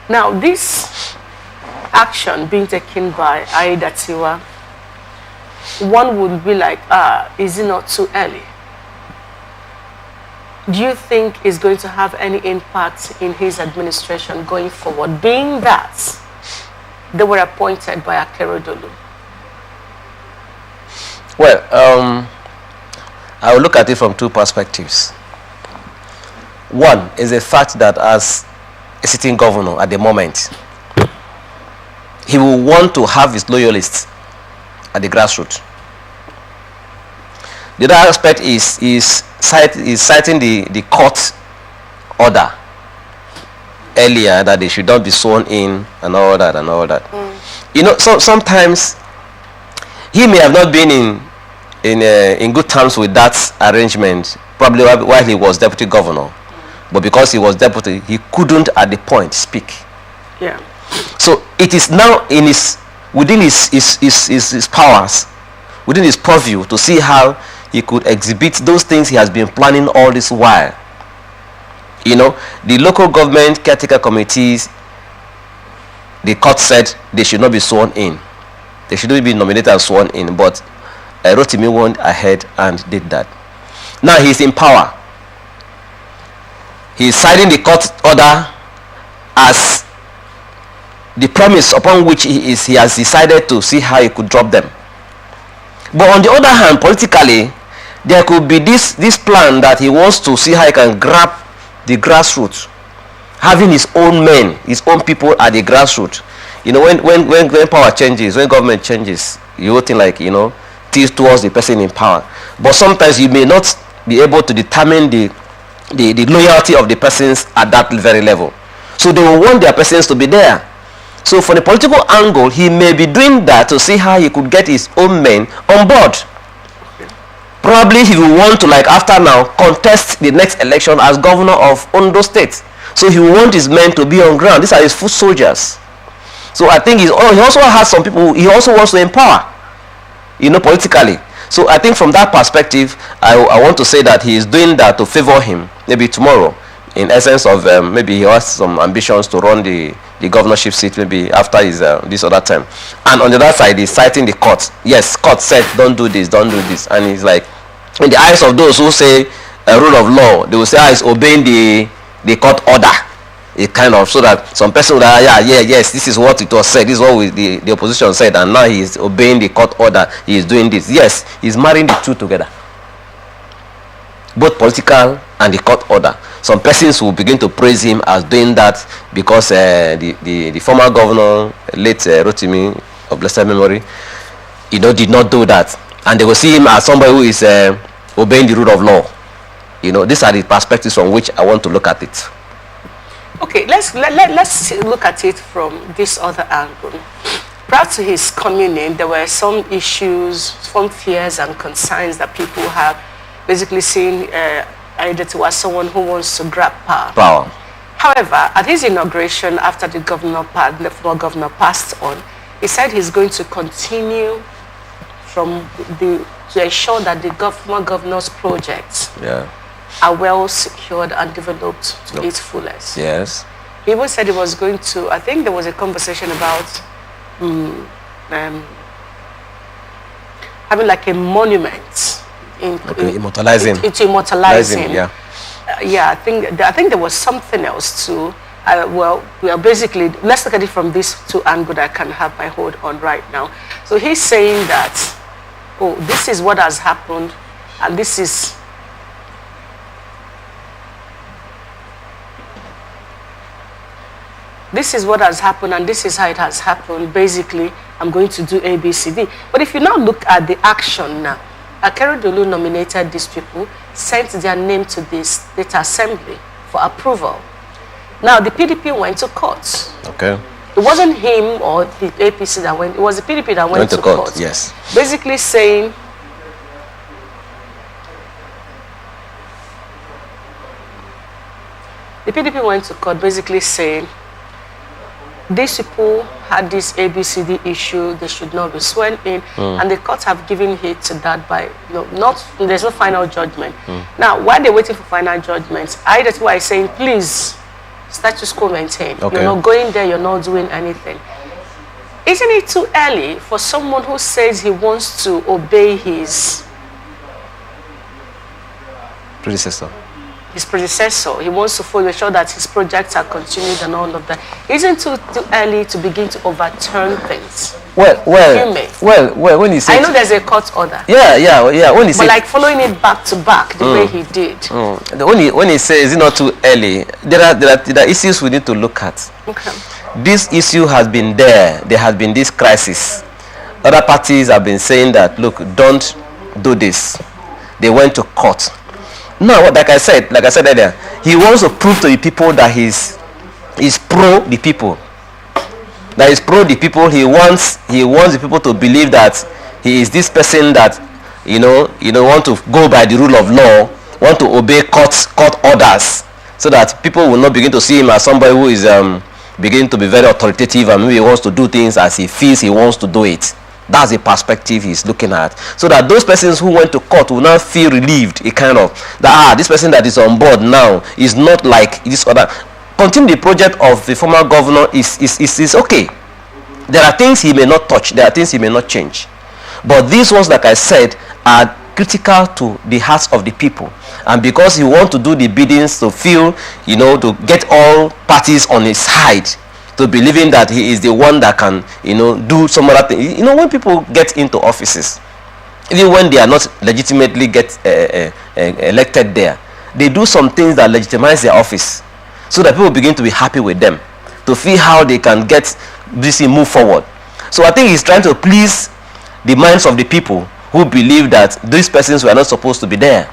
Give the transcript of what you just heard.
Now, this action being taken by Aidatiwa, one would be like, is it not too early? Do you think it's going to have any impact in his administration going forward, being that they were appointed by Akeredolu? Well, I will look at it from two perspectives. One is the fact that as a sitting governor at the moment, he will want to have his loyalists at the grassroots. The other aspect is citing the court order earlier that they should not be sworn in and all that and all that. You know, sometimes he may have not been in good terms with that arrangement, probably while he was deputy governor, but because he was deputy, he couldn't at the point speak. Yeah. So it is now within his powers, within his purview, to see how he could exhibit those things he has been planning all this while. You know, the local government caretaker committees, the court said they should not be sworn in. They shouldn't be nominated and sworn in, but Rotimi went ahead and did that. Now he's in power. He's citing the court order as the premise upon which he has decided to see how he could drop them. But on the other hand, politically, there could be this plan that he wants to see how he can grab the grassroots, having his own men, his own people at the grassroots. You know, when power changes, when government changes, you would think like, you know, tilt towards the person in power. But sometimes you may not be able to determine the loyalty of the persons at that very level. So they will want their persons to be there. So from the political angle, he may be doing that to see how he could get his own men on board. Probably he will want to, like after now, contest the next election as governor of Ondo State. So he will want his men to be on ground. These are his foot soldiers. So I think he also has some people he also wants to empower, you know, politically. So I think from that perspective, I want to say that he is doing that to favor him, maybe tomorrow, in essence of maybe he has some ambitions to run the governorship seat maybe after his this other term. And on the other side, he's citing the court. Yes, court said don't do this, don't do this. And he's like, in the eyes of those who say rule of law, they will say he's obeying the court order. It kind of, so that some person will yes, this is what it was said, this is what the opposition said, and now he is obeying the court order, he is doing this. Yes, he's marrying the two together, both political and the court order. Some persons will begin to praise him as doing that because the former governor, late Rotimi of blessed memory, you know, did not do that, and they will see him as somebody who is obeying the rule of law. You know, these are the perspectives from which I want to look at it. Okay, let's look at it from this other angle. Prior to his coming in, there were some issues, some fears and concerns that people have, basically seeing Aidatiwa as someone who wants to grab power. However, at his inauguration, after the former governor passed on, he said he's going to continue to ensure that the former governor's projects are well secured and developed to its fullest. Yes. He even said he was going to, I think there was a conversation about having like a monument. Immortalizing. Immortalizing. Yeah. Yeah, I think there was something else too. Well, we are basically, let's look at it from these two angles that I can have my hold on right now. So he's saying that, oh, this is what has happened, and this is what has happened, and this is how it has happened. Basically, I'm going to do A, B, C, D. But if you now look at the action now, Akeredolu nominated these people, sent their name to the State Assembly for approval. Now, the PDP went to court. Okay. It wasn't him or the APC that went, it was the PDP that went to court. Yes. Basically saying, the PDP went to court basically saying, these people had this ABCD issue, they should not be sworn in, and the courts have given hit to that by, there's no final judgment. Now, while they're waiting for final judgments, Aidatiwa is saying, please, status quo maintained. Okay. You're not going there, you're not doing anything. Isn't it too early for someone who says he wants to obey his predecessor? He wants to follow, sure that his projects are continued and all of that. Isn't it too early to begin to overturn things? Well, when he said, I know there's a court order. Yeah. When he said, but like following it back to back the way he did. When he says, is it not too early? There are issues we need to look at. Okay. This issue has been there. There has been this crisis. Other parties have been saying that, look, don't do this. They went to court. Now, like I said earlier, he wants to prove to the people that he's pro the people. That is pro the people. He wants the people to believe that he is this person that want to go by the rule of law, want to obey court orders, so that people will not begin to see him as somebody who is beginning to be very authoritative and maybe he wants to do things as he feels he wants to do it. That's the perspective he's looking at. So that those persons who went to court will now feel relieved, a kind of that this person that is on board now is not like this other. Continue the project of the former governor is okay. There are things he may not touch, there are things he may not change. But these ones, like I said, are critical to the hearts of the people. And because he wants to do the biddings to feel, to get all parties on his side, to believing that he is the one that can, do some other thing. When people get into offices, even when they are not legitimately elected there, they do some things that legitimize their office, so that people begin to be happy with them, to feel how they can get this thing move forward. So I think he's trying to please the minds of the people who believe that these persons were not supposed to be there.